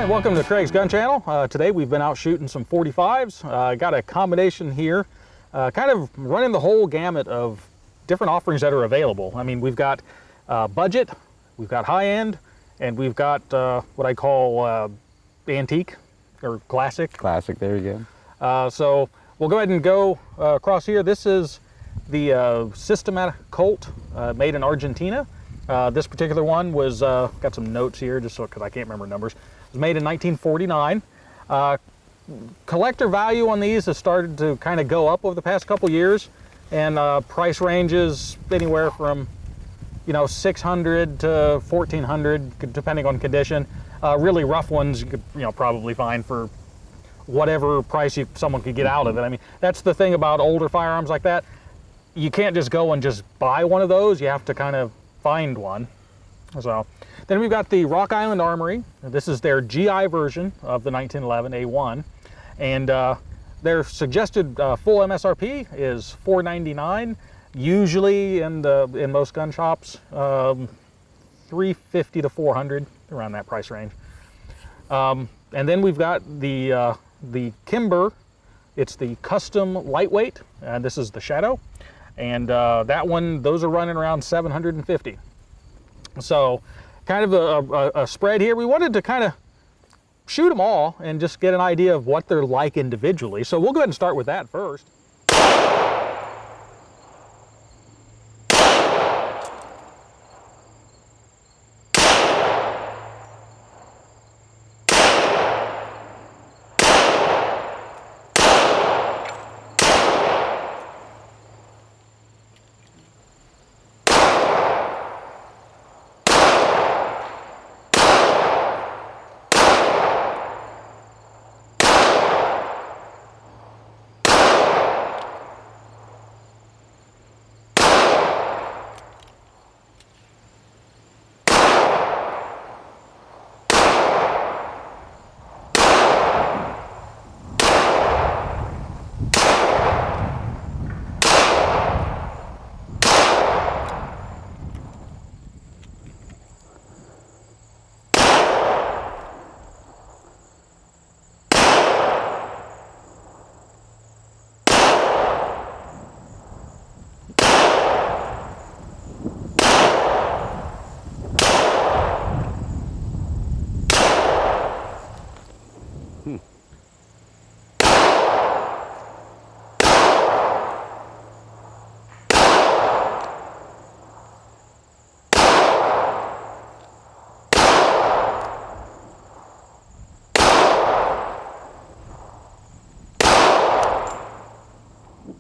and welcome to Craig's Gun Channel. Today we've been out shooting some 45s. Got a combination here, kind of running the whole gamut of different offerings that are available. I mean, we've got budget, we've got high-end, and we've got what I call antique or classic. Classic, there you go. So we'll go ahead and go across here. This is the Systematic Colt made in Argentina. This particular one was, got some notes here just so, because I can't remember numbers. It was made in 1949. Collector value on these has started to kind of go up over the past couple years, and price ranges anywhere from, you know, $600 to $1,400 depending on condition. Really rough ones you could, you know, probably find for whatever price someone could get out of it. I mean, that's the thing about older firearms like that. You can't just go and just buy one of those. You have to kind of find one. So then we've got the Rock Island Armory. This is their GI version of the 1911 A1, and their suggested full MSRP is $499. Usually in most gun shops, $350 to $400, around that price range. And then we've got the Kimber. It's the custom lightweight, and this is the Shadow. And that one, those are running around $750. So kind of a spread here. We wanted to kind of shoot them all and just get an idea of what they're like individually. So we'll go ahead and start with that first.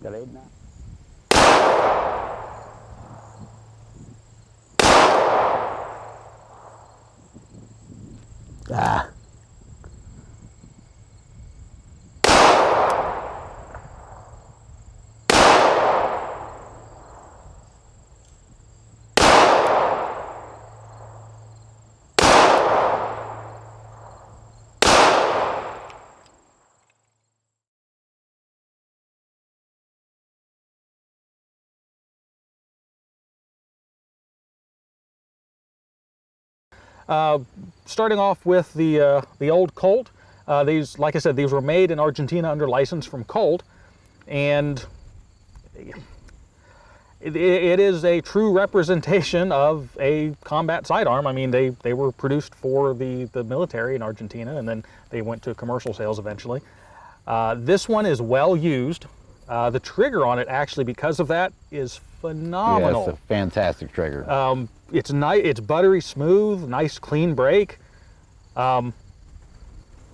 Got 8 now. Ah. Starting off with the old Colt. These, like I said, these were made in Argentina under license from Colt, and it is a true representation of a combat sidearm. I mean, they were produced for the military in Argentina, and then they went to commercial sales eventually. This one is well used. The trigger on it, actually, because of that, is phenomenal. Yeah, it's a fantastic trigger. It's nice. It's buttery smooth, nice clean break.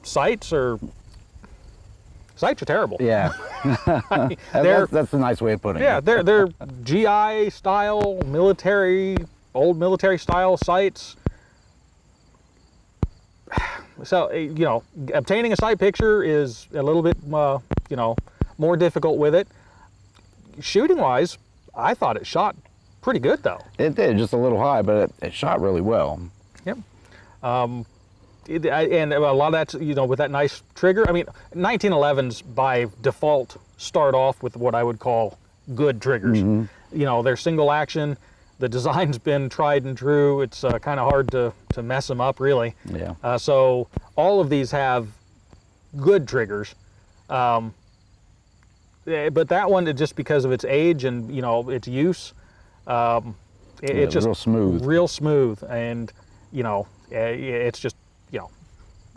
Sights are terrible. Yeah, that's a nice way of putting it. Yeah, they're GI style, old military style sights. So, you know, obtaining a sight picture is a little bit, you know, more difficult with it. Shooting wise, I thought it shot pretty good though. It did, just a little high, but it shot really well. Yep. And a lot of that's, you know, with that nice trigger. I mean, 1911s by default start off with what I would call good triggers. You know, they're single action. The design's been tried and true. It's kind of hard to mess them up, really. Yeah. So all of these have good triggers. But that one, just because of its age and its use, it's just real smooth, and it's just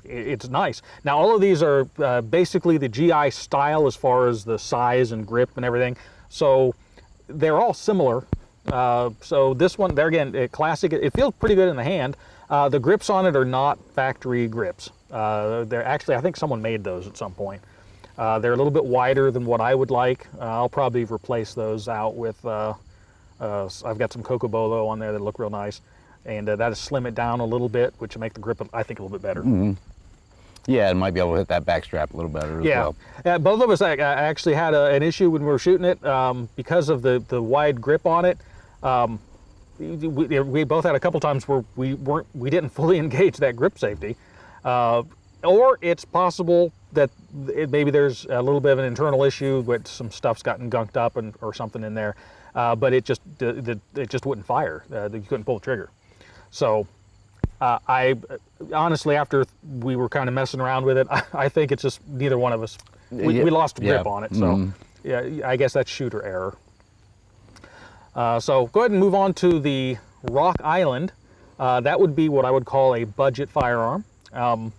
it's nice. Now all of these are basically the GI style as far as the size and grip and everything. So they're all similar. So this one, there again, classic. It feels pretty good in the hand. The grips on it are not factory grips. They're actually, I think someone made those at some point. They're a little bit wider than what I would like. I'll probably replace those out with, I've got some Cocobolo on there that look real nice. And that'll slim it down a little bit, which will make the grip, I think, a little bit better. Mm-hmm. Yeah, and might be able to hit that back strap a little better as well. Both of us actually had an issue when we were shooting it because of the wide grip on it. We both had a couple times where we didn't fully engage that grip safety, or it's possible that maybe there's a little bit of an internal issue with some stuff's gotten gunked up or something in there, but it just wouldn't fire. You couldn't pull the trigger. So I honestly, after we were kind of messing around with it, I think it's just neither one of us, we lost grip on it. So yeah, I guess that's shooter error. So go ahead and move on to the Rock Island. That would be what I would call a budget firearm. And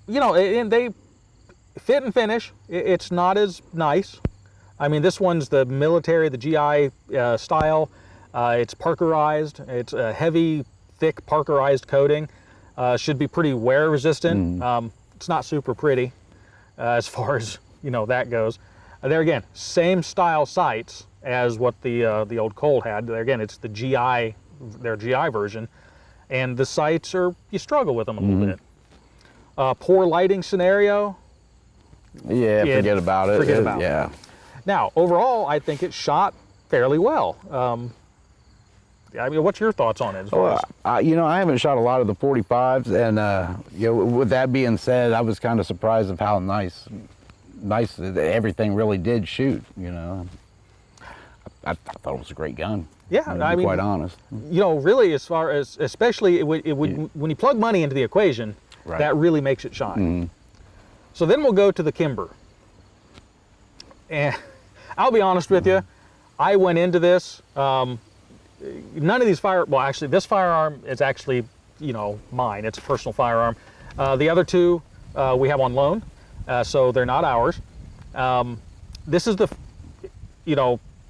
they fit and finish. It's not as nice. I mean, this one's the military, the GI style. It's parkerized. It's a heavy, thick parkerized coating. Should be pretty wear resistant. It's not super pretty as far as that goes. There again, same style sights as what the old Colt had. There again, it's the GI, their GI version, and the sights you struggle with them a little bit. Poor lighting scenario. Yeah, forget about it. Forget about it. Yeah. Now, overall, I think it shot fairly well. I mean, what's your thoughts on it? I haven't shot a lot of the 45s, and with that being said, I was kind of surprised of how nice that everything really did shoot. I thought it was a great gun. Yeah, to be quite honest. Really, as far as, especially when you plug money into the equation, that really makes it shine. So then we'll go to the Kimber. And I'll be honest with you, I went into this, none of these actually this firearm is actually, mine. It's a personal firearm. The other two we have on loan, so they're not ours. This is the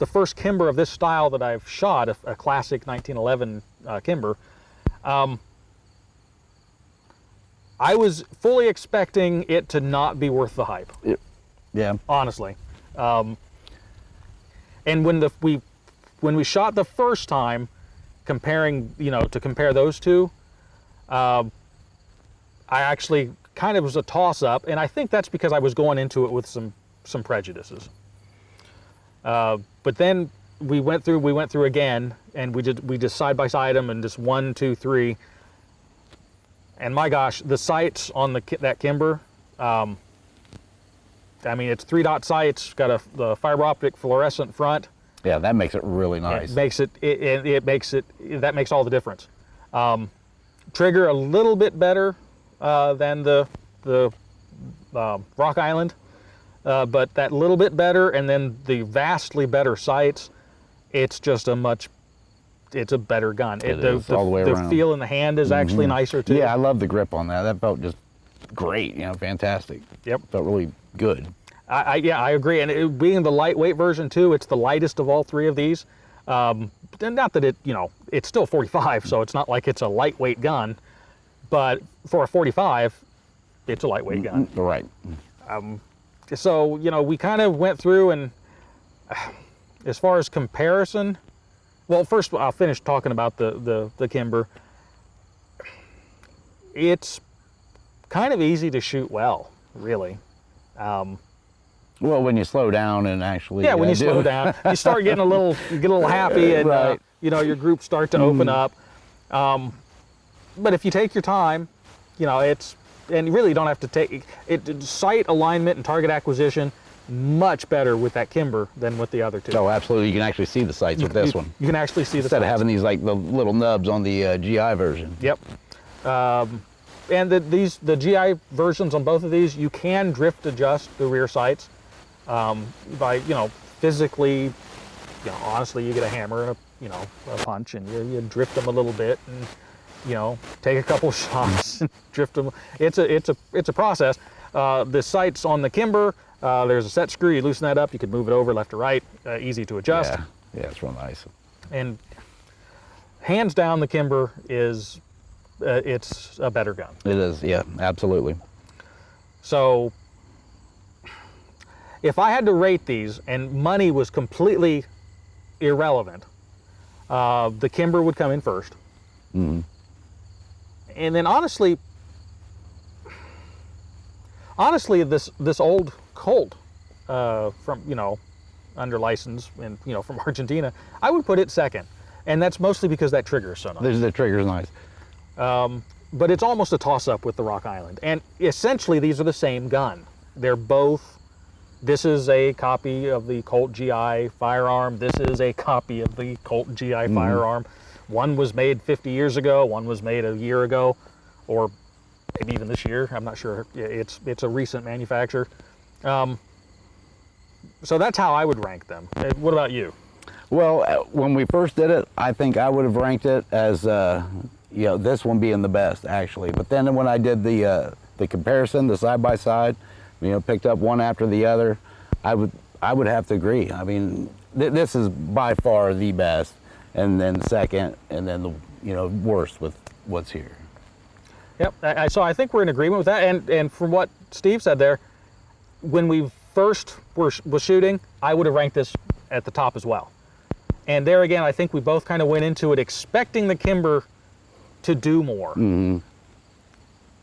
first Kimber of this style that I've shot, a classic 1911 Kimber. I was fully expecting it to not be worth the hype. Yeah. Honestly. And when we shot the first time, to compare those two, I actually kind of was a toss-up, and I think that's because I was going into it with some prejudices. But then we went through again, and we just side-by-side them, and just 1, 2, 3. And my gosh, the sights on that Kimber, I mean, it's 3-dot sights, got the fiber optic fluorescent front. Yeah, that makes it really nice. That makes all the difference. Trigger a little bit better than the Rock Island, but that little bit better, and then the vastly better sights. It's just it's a better gun. It is, all the way around. The feel in the hand is actually nicer too. Yeah, I love the grip on that. That felt just great, fantastic. Yep. Felt really good. I agree. And it, being the lightweight version too, it's the lightest of all three of these. And not that it's still 45, so it's not like it's a lightweight gun, but for a 45, it's a lightweight gun. Right. So, we kind of went through, and as far as comparison, well, first I'll finish talking about the Kimber. It's kind of easy to shoot well, really. Well, when you slow down and actually... Yeah, when you slow down, you start getting you get a little happy, and right. your groups start to open up. But if you take your time, and you really don't have to take it. Sight alignment and target acquisition much better with that Kimber than with the other two. Oh, absolutely. You can actually see the sights with this one. You can actually see the Instead of sights. having these like the little nubs on the GI version. Yep. And the GI versions on both of these, you can drift adjust the rear sights by, physically, honestly, you get a hammer and a punch, and you drift them a little bit, and take a couple shots and drift them. It's a process. The sights on the Kimber, there's a set screw. You loosen that up. You can move it over left or right. Easy to adjust. Yeah, it's real nice. And hands down, the Kimber is it's a better gun. It is, yeah, absolutely. So if I had to rate these and money was completely irrelevant, the Kimber would come in first. Mm-hmm. And then honestly, this old Colt from under license and from Argentina, I would put it second, and that's mostly because that trigger is so nice. The trigger's nice. But it's almost a toss-up with the Rock Island, and essentially these are the same gun. They're both. This is a copy of the Colt GI firearm. This is a copy of the Colt GI firearm. One was made 50 years ago. One was made a year ago, or maybe even this year. I'm not sure. It's a recent manufacture. So that's how I would rank them. What about you? Well, when we first did it, I think I would have ranked it as this one being the best, actually. But then when I did the comparison, the side by side, picked up one after the other, I would have to agree. I mean, this is by far the best, and then second, and then the worst with what's here. Yep. So I think we're in agreement with that. And from what Steve said there, when we first was shooting, I would have ranked this at the top as well. And there again, I think we both kind of went into it expecting the Kimber to do more. Mm-hmm.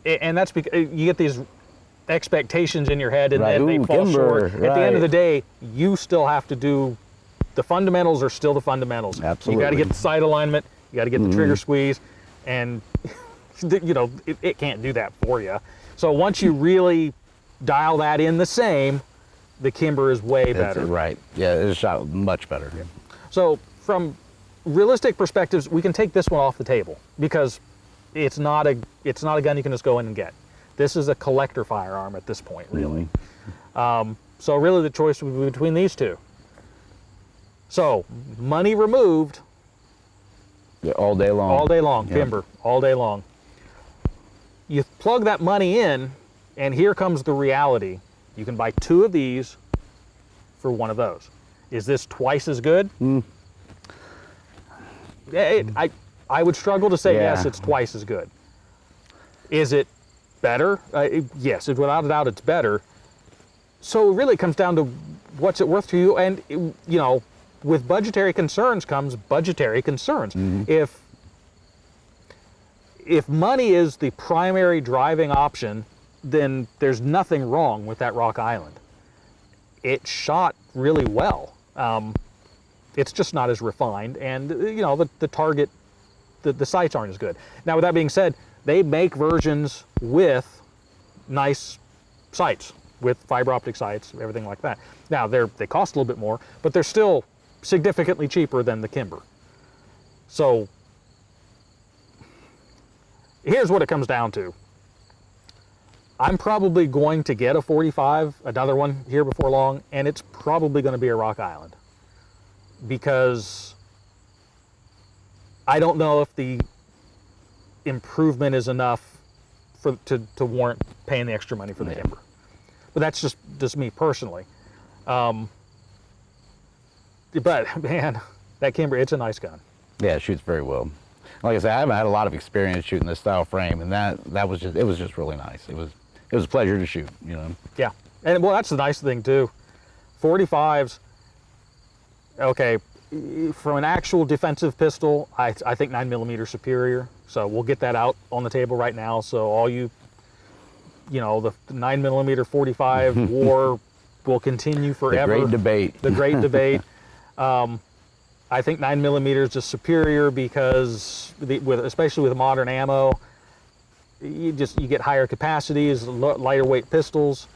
And that's because you get these expectations in your head, and right. then they fall Kimber, short. At the end of the day, you still have to do, the fundamentals are still the fundamentals. Absolutely. You got to get the sight alignment, you got to get the trigger squeeze, and it can't do that for you. So once you really dial that in the same, the Kimber is way better. Right. Yeah, it's shot much better. Yeah. So from realistic perspectives, we can take this one off the table because it's not a gun you can just go in and get. This is a collector firearm at this point, really. So really the choice would be between these two. So money removed. Yeah, all day long. All day long, yeah. Kimber, all day long. You plug that money in, and here comes the reality. You can buy two of these for one of those. Is this twice as good? I would struggle to say yes, it's twice as good. Is it better? Yes, without a doubt, it's better. So it really comes down to what's it worth to you, and with budgetary concerns comes budgetary concerns. If money is the primary driving option, then there's nothing wrong with that Rock Island. It shot really well. It's just not as refined, and the target, the sights aren't as good. Now, with that being said, they make versions with nice sights, with fiber optic sights, everything like that. Now, they cost a little bit more, but they're still significantly cheaper than the Kimber. So here's what it comes down to. I'm probably going to get a 45, another one here before long, and it's probably going to be a Rock Island, because I don't know if the improvement is enough to warrant paying the extra money for the Kimber. But that's just me personally. But man, that Kimber, it's a nice gun. Yeah, it shoots very well. Like I said, I haven't had a lot of experience shooting this style frame, and that was just really nice. It was a pleasure to shoot, Yeah, and well, that's the nice thing too. 45s. Okay, from an actual defensive pistol, I think 9mm superior. So we'll get that out on the table right now. So all the 9mm 45 war will continue forever. The great debate. The great debate. I think 9mm is superior because, especially with modern ammo, you get higher capacities, lighter weight pistols.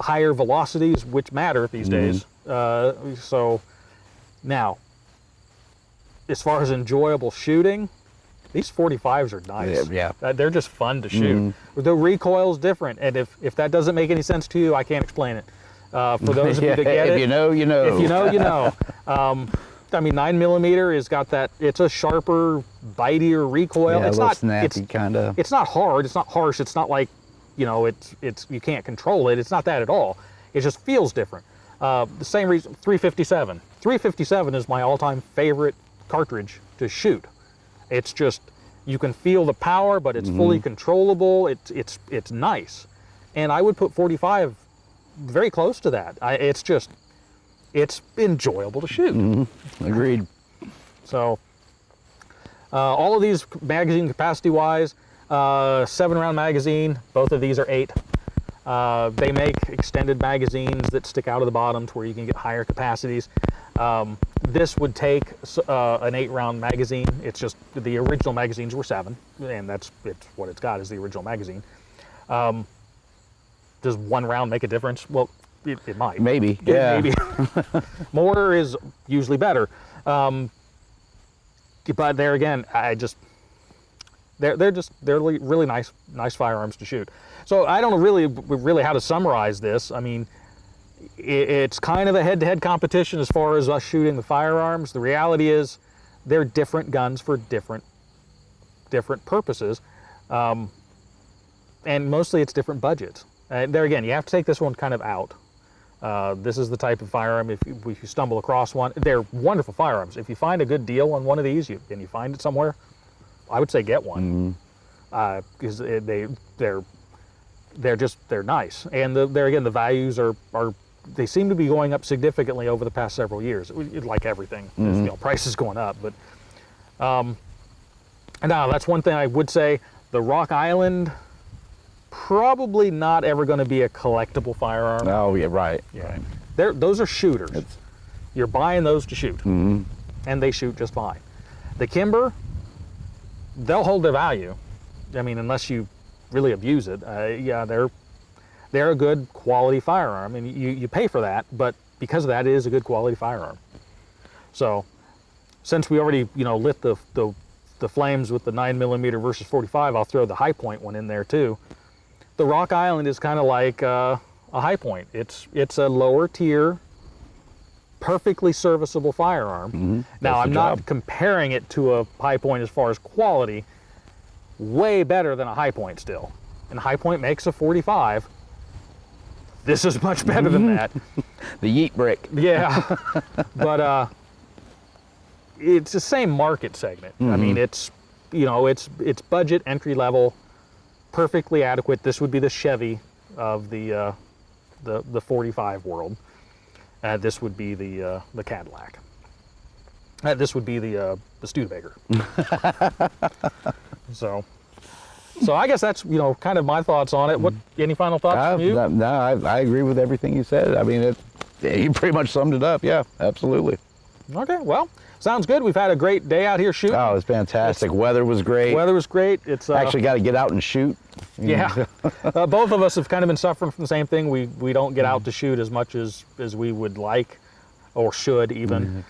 higher velocities, which matter these days. So now, as far as enjoyable shooting, these 45s are nice. Yeah. They're just fun to shoot. The recoil's different, and if that doesn't make any sense to you, I can't explain it. For those of you that get it, if you know, you know. If you know, you know. I mean, 9mm has got that. It's a sharper, bitier recoil. Yeah, It's a little not snappy kind of. It's not hard. It's not harsh. It's not like, you know, it's you can't control it. It's not that at all. It just feels different. The same reason. 357. 357 is my all-time favorite cartridge to shoot. It's just, you can feel the power, but it's fully controllable. It's nice, and I would put 45 very close to that. It's enjoyable to shoot. Agreed. So all of these magazine capacity wise, 7-round magazine, both of these are 8. They make extended magazines that stick out of the bottom to where you can get higher capacities. This would take an 8-round magazine. It's just the original magazines were 7, and it's what it's got is the original magazine. Does 1 round make a difference? Well, it might. Maybe, yeah. Maybe. More is usually better. But there again, they're really nice firearms to shoot. So I don't know really how to summarize this. I mean, it's kind of a head-to-head competition as far as us shooting the firearms. The reality is they're different guns for different purposes. And mostly it's different budgets. There again, you have to take this one kind of out. This is the type of firearm, if you stumble across one, they're wonderful firearms. If you find a good deal on one of these and you find it somewhere, I would say get one. Because they're nice. And there again, the values they seem to be going up significantly over the past several years, like everything. You know, prices going up. But now that's one thing I would say. The Rock Island, probably not ever going to be a collectible firearm. Oh, yeah, right. Yeah, those are shooters. You're buying those to shoot, and they shoot just fine. The Kimber, they'll hold their value. I mean, unless you really abuse it. Yeah, they're a good quality firearm, and you pay for that. But because of that, it is a good quality firearm. So, since we already lit the flames with the 9mm versus 45, I'll throw the High Point one in there too. The Rock Island is kind of like a High Point. It's a lower tier, perfectly serviceable firearm. Now, I'm not comparing it to a High Point as far as quality. Way better than a High Point still. And High Point makes a 45. This is much better than that. The yeet brick. Yeah. But it's the same market segment. I mean, it's budget, entry level, perfectly adequate. This would be the Chevy of the 45 world. This would be the Cadillac. This would be the Studebaker. So I guess that's kind of my thoughts on it. What any final thoughts from you? No, I agree with everything you said. I mean, you pretty much summed it up. Yeah, absolutely. Okay, well, sounds good. We've had a great day out here shooting. Oh, it's fantastic. Weather was great. Weather was great. It's actually got to get out and shoot. Yeah, both of us have kind of been suffering from the same thing. We don't get out to shoot as much as we would like, or should even,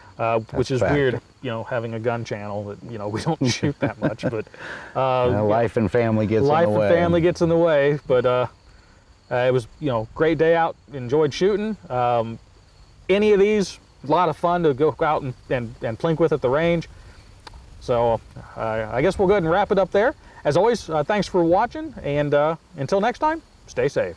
which is weird. Having a gun channel that we don't shoot that much, but life and family gets in the way. Life and family gets in the way, but it was great day out. Enjoyed shooting. Any of these, a lot of fun to go out and plink with at the range. So I guess we'll go ahead and wrap it up there. As always, thanks for watching, and until next time, stay safe.